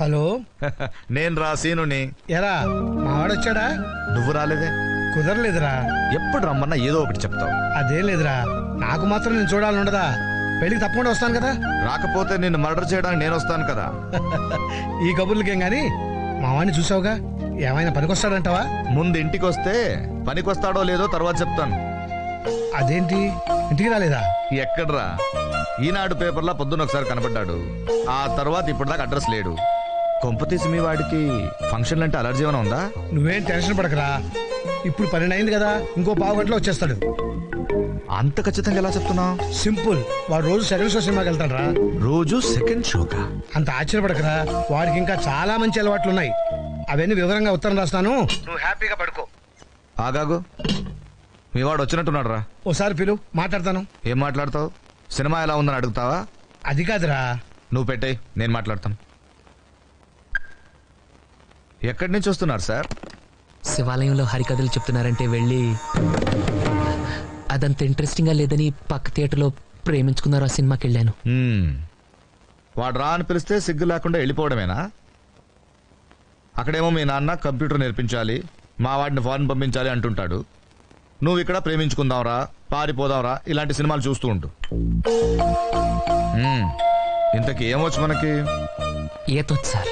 Hello, నేను రా సీనుని. ఎరా మావాడొచ్చాడా? నువ్వు రాలేదే? కుదరలేదురా. ఎప్పుడు రమ్మన్నా ఏదో ఒకటి చెప్తావు. అదేం లేదురా, నాకు మాత్రం నేను చూడాలని ఉండదా? పెళ్లికి తప్పకుండా వస్తాను కదా. రాకపోతే నిన్ను మర్డర్ చేయడానికి నేను వస్తాను కదా. ఈ కబుర్లకేం గాని మావాడిని చూసావుగా, ఏమైనా పనికొస్తాడంటావా? ముందు ఇంటికి వస్తే పనికొస్తాడో లేదో తర్వాత చెప్తాను. అదేంటి ఇంటికి రాలేదా? ఎక్కడ్రా, ఈనాడు పేపర్లో పొద్దున్న ఒకసారి కనపడ్డాడు, ఆ తర్వాత ఇప్పటిదాకా అడ్రస్ లేడు. కొంపతీసి మీ వాడికి ఫంక్షన్లు అంటే అలర్జీ ఏమైనా ఉందా? నువ్వేం టెన్షన్ పడకరా, ఇప్పుడు 12 అయింది కదా, ఇంకో పావు గంటలో వచ్చేస్తాడు. అంత ఖచ్చితంగా ఎలా చెప్తున్నావు? సింపుల్, వాడు రోజు సెకండ్ షో సినిమాకి వెళ్తాడు రా. రోజు సెకండ్ షోకా? అంత ఆశ్చర్యపడకరా, వాడికి ఇంకా చాలా మంచి అలవాట్లు ఉన్నాయి. అవన్నీ వివరంగా ఉత్తరం రాస్తాను, నువ్వు హ్యాపీగా పడుకో. ఆగాగు, మీ వాడు వచ్చినట్టున్నాడు రా. ఓసారి పిలు, మాట్లాడతాను. ఏం మాట్లాడతావు? సినిమా ఎలా ఉందని అడుగుతావా? అది కాదురా. నువ్వు పెట్టేయ్, నేను మాట్లాడతాను. ఎక్కడి నుంచి వస్తున్నారు సార్? శివాలయంలో హరికథలు చెప్తున్నారంటే వెళ్ళి, అదంత ఇంట్రెస్టింగ్ గా లేదని పక్క థియేటర్లో ప్రేమించుకున్నారు ఆ సినిమాకి వెళ్ళాను. వాడు రా అని పిలిస్తే సిగ్గు లేకుండా వెళ్ళిపోవడమేనా? అక్కడేమో మీ నాన్న కంప్యూటర్ నేర్పించాలి, మా వాడిని ఫారెన్ పంపించాలి అంటుంటాడు. నువ్వు ఇక్కడ ప్రేమించుకుందాంరా, పారిపోదాంరా, ఇలాంటి సినిమాలు చూస్తూ ఉంటు. ఇంతకీ ఏమొచ్చు మనకి? ఈతొచ్చు సార్.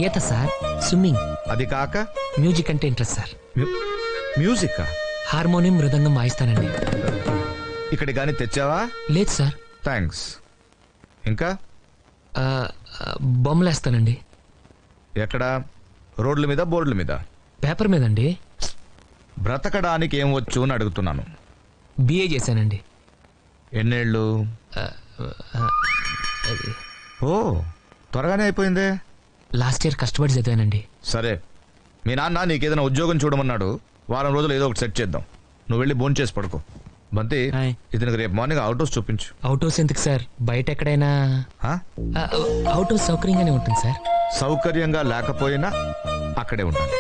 ఈత సార్, స్విమ్మింగ్. అది కాక మ్యూజిక్ అంటే ఇంట్రెస్ట్ సార్. మ్యూజిక్? హార్మోనియం, మృదంగం వాయిస్తానండి. ఇక్కడ గానీ తెచ్చావా? లేదు సార్. థ్యాంక్స్. ఇంకా? బొమ్మలేస్తానండి. ఎక్కడ? రోడ్ల మీద, బోర్డుల మీద? పేపర్ మీదండి. బ్రతకడానికి ఏం వచ్చు అని అడుగుతున్నాను. బిఏ చేశానండి. ఎన్నేళ్ళు? ఓ, త్వరగానే అయిపోయిందే. లాస్ట్ ఇయర్ కష్టపడి చదివానండి. సరే, మీ నాన్న నీకేదైనా ఉద్యోగం చూడమన్నాడు, వారం రోజులు ఏదో ఒకటి సెట్ చేద్దాం. నువ్వు వెళ్ళి భోంచేసి చేసి పడుకో. బంతి, ఇతనికి రేపు మార్నింగ్ అవుట్ హౌస్ చూపించు. అవుట్ హౌస్ ఎందుకు సార్? బయట ఎక్కడైనా. అవుట్ హౌస్ సౌకర్యంగానే ఉంటుంది సార్. సౌకర్యంగా లేకపోయినా అక్కడే ఉండాలి.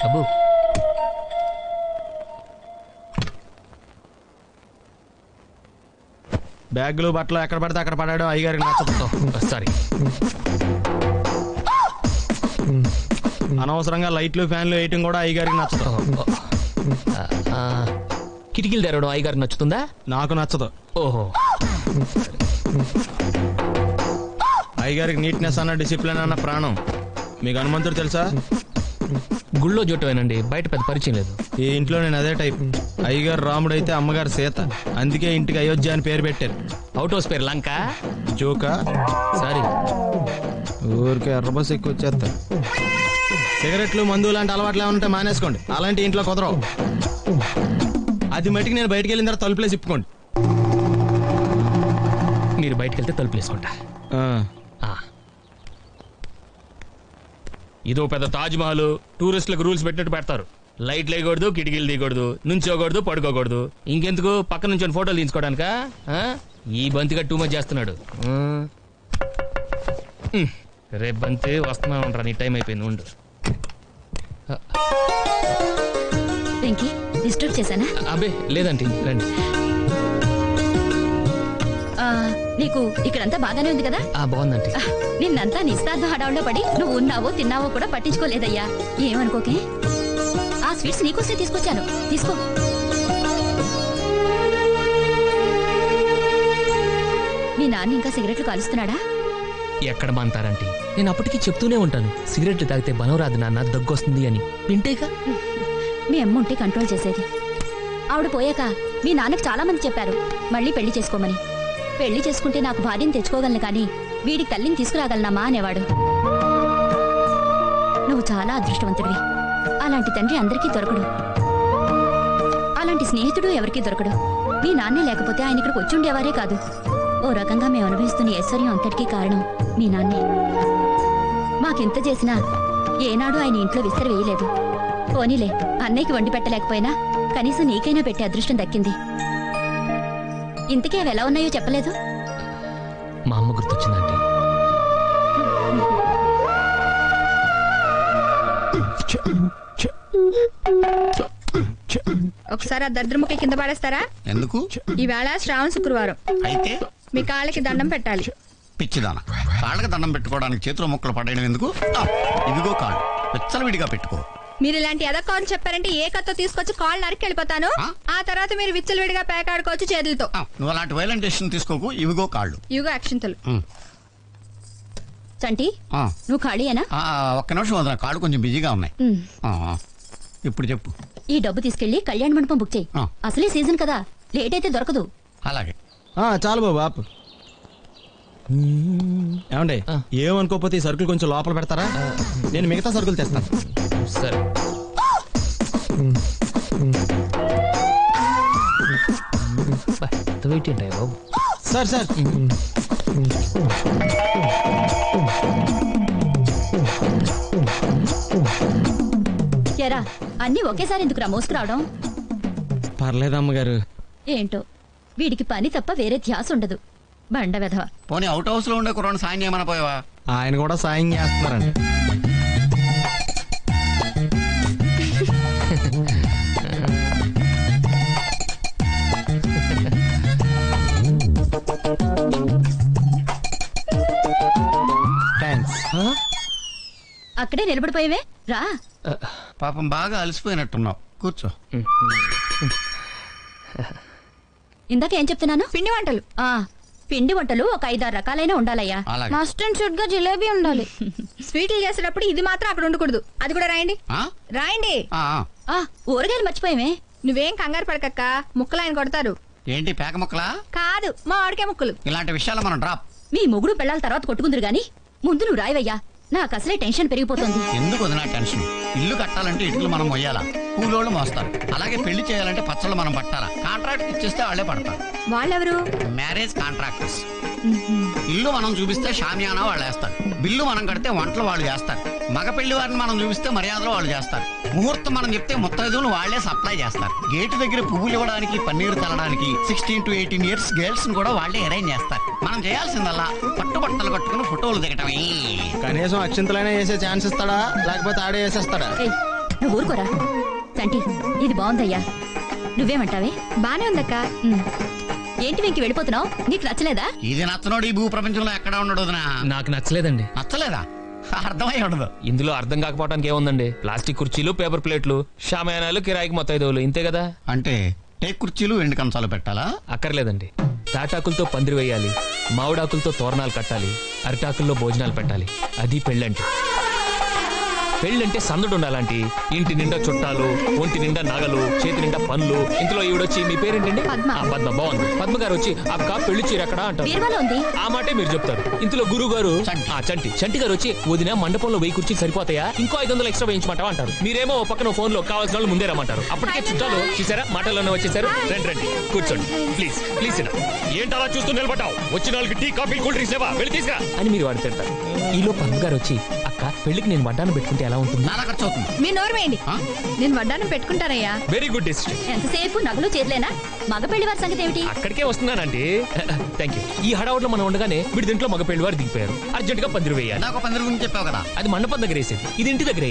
అబ్బు, బ్యాగులు బట్టలు ఎక్కడ పడితే అక్కడ పడాడు. అయ్యగారికి నచ్చదు. సారీ. అనవసరంగా లైట్లు ఫ్యాన్లు వేయటం కూడా అయ్యగారికి నచ్చదు. కిటికీలు తెరవడం అయ్యగారికి నచ్చుతుందా? నాకు నచ్చదు. ఓహో. అయ్యగారికి నీట్నెస్ అన్న, డిసిప్లిన్ అన్న ప్రాణం. మీకు హనుమంతుడు తెలుసా? గుళ్ళో జోటమేనండి, బయట పెద్ద పరిచయం లేదు. ఈ ఇంట్లో నేను అదే టైప్. అయ్యగారు రాముడు అయితే అమ్మగారు సీత, అందుకే ఇంటికి అయోధ్య అని పేరు పెట్టారు. అవుట్ హౌస్ పేరు లంక. జోకా? సారీ. ఊరికే ఎర్రబస్ ఎక్కువ వచ్చేస్తారు. సిగరెట్లు, మందు లాంటి అలవాట్లు ఏమంటే మానేసుకోండి, అలాంటి ఇంట్లో కుదరవు. అది మట్టికి నేను బయటకు వెళ్ళిన తర్వాత తలుపులేసి ఇప్పుకోండి. మీరు బయటకు వెళ్తే తలుపులు వేసుకుంటా. ఇదో పెద్ద తాజ్ మహల్. టూరిస్టులకు రూల్స్ పెట్టినట్టు పెడతారు. లైట్లు వేయకూడదు, కిటికీలు తీయకూడదు, నుంచోకూడదు, పడుకోకూడదు. ఇంకెందుకు పక్క నుంచి ఫోటోలు తీసుకోవడానికా? ఈ బంతిగా టూ మచ్ చేస్తున్నాడు. రేపు బంతి వస్తున్నా ఉంటా, నీ టైం అయిపోయింది, ఉండు. డిస్టర్బ్ చేశానా? అబ్బే లేదండి, రండి. నీకు ఇక్కడంతా బాగానే ఉంది కదా? బాగుందండి. నిన్నంతా నిస్తార్థ హడావుల్లో పడి నువ్వు ఉన్నావో తిన్నావో కూడా పట్టించుకోలేదయ్యా. ఏమనుకోకే, ఆ స్వీట్స్ నీకోసే తీసుకొచ్చాను, తీసుకో. మీ నాన్న ఇంకా సిగరెట్లు కాలుస్తున్నాడా? ఎక్కడ మాంటారంటే, నేను అప్పటికి చెప్తూనే ఉంటాను, సిగరెట్లు తాగితే బలం రాదు నాన్న, దగ్గొస్తుంది అని. వింటేగా మీ అమ్మ ఉంటే కంట్రోల్ చేసేది. ఆవిడ పోయాక మీ నాన్నకు చాలా మంది చెప్పారు మళ్ళీ పెళ్లి చేసుకోమని. పెళ్లి చేసుకుంటే నాకు భార్యను తెచ్చుకోగలను కానీ వీడికి తల్లిని తీసుకురాగలనమ్మా అనేవాడు. నువ్వు చాలా అదృష్టవంతుడివి. అలాంటి తండ్రి అందరికీ దొరకడు, అలాంటి స్నేహితుడు ఎవరికీ దొరకడు. మీ నాన్నే లేకపోతే ఆయన ఇక్కడికి వచ్చి ఉండేవారే కాదు. ఓ రకంగా మేము అనుభవిస్తున్న ఐశ్వర్యం అంతటికీ కారణం మీ నాన్నే. మాకెంత చేసినా ఏనాడు ఆయన ఇంట్లో విస్తర వేయలేదు. పోనీలే, అన్నయ్యకి వండి పెట్టలేకపోయినా కనీసం నీకైనా పెట్టే అదృష్టం దక్కింది. ఇంతకీ అవి ఎలా ఉన్నాయో చెప్పలేదు. మా అమ్మ గుర్తొచ్చిందండి. ఒకసారి ఆ దరిద్రముఖి కింద పడేస్తారా? ఎందుకు? ఈవేళ శ్రావణ శుక్రవారం, అయితే మీ కాళ్ళకి దండం పెట్టాలి. పిచ్చిదాన, కాళ్ళకి దండం పెట్టుకోవడానికి చేతిలో ముక్కలు పడేయడం ఎందుకు? ఇదిగో కాళ్ళు విచ్చలవిడిగా పెట్టుకో. మీరు ఇలాంటి ఎదక్కాలని చెప్పారంటే ఏ కత్తో తీసుకొచ్చి కాళ్ళు నరికి వెళ్ళిపోతాను. ఆ తర్వాత మీరు విచ్చలవిడిగా పేకాడుకోవచ్చు చేతులతో. నువ్వు అలాంటి వైలెంట్ డెసిషన్ తీసుకోకు. ఇవిగో కాళ్ళు. ఇవిగో అక్షింతలు. చంటి నువ్వు ఖాళీయేనా? ఒక్క నిమిషం వదిన, కాళ్ళు కొంచెం బిజీగా ఉన్నాయి. ఇప్పుడు చెప్పు. ఈ డబ్బు తీసుకెళ్లి కళ్యాణ మండపం బుక్ చేయి. అసలే సీజన్ కదా, లేట్ అయితే దొరకదు. అలాగే. చాలు బాబు ఆపు. ఏమండి ఏమనుకోకపోతే ఈ సరుకులు కొంచెం లోపల పెడతారా? నేను మిగతా సరుకులు తెస్తాను. సరే. బాబు సార్ సార్ ఎరా అన్ని ఒకేసారి ఎందుకురా మోసుకురావడం? పర్లేదమ్మగారు. ఏంటో వీడికి పని తప్ప వేరే ధ్యాస ఉండదు. బండ వెధవ. పోనీ అవుట్ హౌస్ లో ఉండే కుర్రాడు సాయం చేయమని పోయావా? ఆయన కూడా సాయం చేస్తున్నారండి. అక్కడే నిలబడిపోయేవే, రా. పాపం బాగా అలసిపోయినట్టున్నావు, కూర్చో. ఇందాక ఏం చెప్తున్నాను? పిండి వంటలు. పిండి వంటలు ఒక 5-6 రకాలైన ఉండాలయ్యా. మస్ట్ అండ్ షుడ్ గా జిలేబీ ఉండాలి. స్వీట్లు చేసేటప్పుడు ఇది మాత్రం అక్కడ ఉండకూడదు. అది కూడా రాయండి. రాయండి. ఊరగాయలు మర్చిపోయేవే. నువ్వేం కంగారు పడకక్క, ముక్కలు ఆయన కొడతారు. ఏంటి పేక ముక్కలా? కాదు, మా ఆడికే ముక్కలు. ఇలాంటి విషయాలు మనం డ్రాప్. మీ మొగుడు పెళ్ళాల తర్వాత కొట్టుకుందరు గాని ముందు నువ్వు రాయవయ్యా. నాకు అసలే టెన్షన్ పెరిగిపోతుంది. ఎందుకు వదినా టెన్షన్? ఇల్లు కట్టాలంటే ఇటుకలు మనం మొయ్యాలా, కూలోళ్ళు మోస్తారు. అలాగే పెళ్లి చేయాలంటే పచ్చళ్ళు మనం పట్టాలా. కాంట్రాక్ట్ ఇచ్చేస్తే వాళ్ళే పడతారు. వాళ్ళెవరు? Marriage contractors. ఇల్లు మనం చూపిస్తే షామియానా వాళ్ళు వేస్తారు. బిల్లు మనం కడితే వంటలు వాళ్ళు చేస్తారు. మగ పెళ్లి వారిని మనం చూపిస్తే మర్యాదలు వాళ్ళు చేస్తారు. ముహూర్తం మనం చెప్తే ముత్తైదువులు వాళ్లే సప్లై చేస్తారు. గేటు దగ్గర పువ్వులు ఇవ్వడానికి, పన్నీరు చల్లడానికి 16 to 18 years గర్ల్స్ ని కూడా వాళ్లే అరేంజ్ చేస్తారు. మనం చేయాల్సిందల్లా పట్టుబట్టలు కట్టుకుని ఫోటోలు దిగటమే. కనీసం అక్షింతలైనా వేసే ఛాన్స్ ఇస్తాడా, లేకపోతే ఆడే వేసేస్తాడా? నువ్వు ఊరుకోరా. చంటి ఇది బాగుందయ్యా, నువ్వేమంటావే? బానే ఉందక్క. ఏంటి వెంకి వెళ్ళిపోతున్నావు? నీకు నచ్చలేదా? ఇది నచ్చనోడు ఈ భూ ప్రపంచంలో ఎక్కడ ఉండడు. నాకు నచ్చలేదండి. నచ్చలేదా? అర్థమై ఉండదు. ఇందులో అర్థం కాకపోవడానికి ఏముందండి? ప్లాస్టిక్ కుర్చీలు, పేపర్ ప్లేట్లు, షామయానాలు, కిరాయికి మొత్తైదువులు, ఇంతే కదా. అంటే టేక్ కుర్చీలు, ఎండు కంచాలు పెట్టాలా? అక్కర్లేదండి. తాటాకులతో పందిరి వేయాలి, మామిడాకులతో తోరణాలు కట్టాలి, అరిటాకుల్లో భోజనాలు పెట్టాలి. అది పెళ్ళంటే. పెళ్ళంటే సందడు ఉండాలంటి. ఇంటి నిండా చుట్టాలు, ఒంటి నిండా నగలు, చేతి నిండా పనులు. ఇంట్లో ఈవిడొచ్చి మీ పేరేంటండి? పద్మ. బాగుంది. పద్మ గారు వచ్చి అక్క పెళ్లి చీర ఎక్కడ అంటారు. ఆ మాటే మీరు చెప్తారు. ఇంట్లో గురువు గారు చంటి గారు వచ్చి వదిన మండపంలో 1000 కుర్చీలు సరిపోతాయా, ఇంకో 500 ఎక్స్ట్రా వేయించమంటావా అంటారు. మీరేమో పక్కన ఫోన్ లో కావాల్సిన వాళ్ళు ముందే రమ్మంటారు. అప్పటికే చుట్టాలు చూసారా, మాటల్లోనే వచ్చేసారు. రండి కూర్చోండి, ప్లీజ్ ప్లీజ్. ఏంటి అలా చూస్తూ నిలబడ్డావు? వచ్చిన వాళ్ళకి టీ, కాఫీ, కూల్ డ్రింక్స్ ఏవా, వెళ్ళి తీసుకురా అని మీరు వాడు తింటారు. ఈలో పద్మ గారు వచ్చి అక్క పెళ్లికి నేను వడ్డాను పెట్టుకుంటే ఎలా ఉంటుంది? మీ నోరు వేయండి. నేను వడ్డానం పెట్టుకుంటానయ్యా. Very good decision. ఎంతసేపు నగలు చేతులేనా? మగ పెళ్లి వారి సంగతి ఏమిటి? అక్కడికే వస్తున్నానండి. Thank you. ఈ హడావుట్లో మనం ఉండగానే వీడి దీంట్లో మగ పెళ్లి వారు దిగిపోయారు. అర్జెంట్ గా పందిరి వేయాలి. నాకు పందిరి గురించి చెప్పావు కదా. అది మండపం దగ్గర వేసేది, ఇది ఇంటి దగ్గర.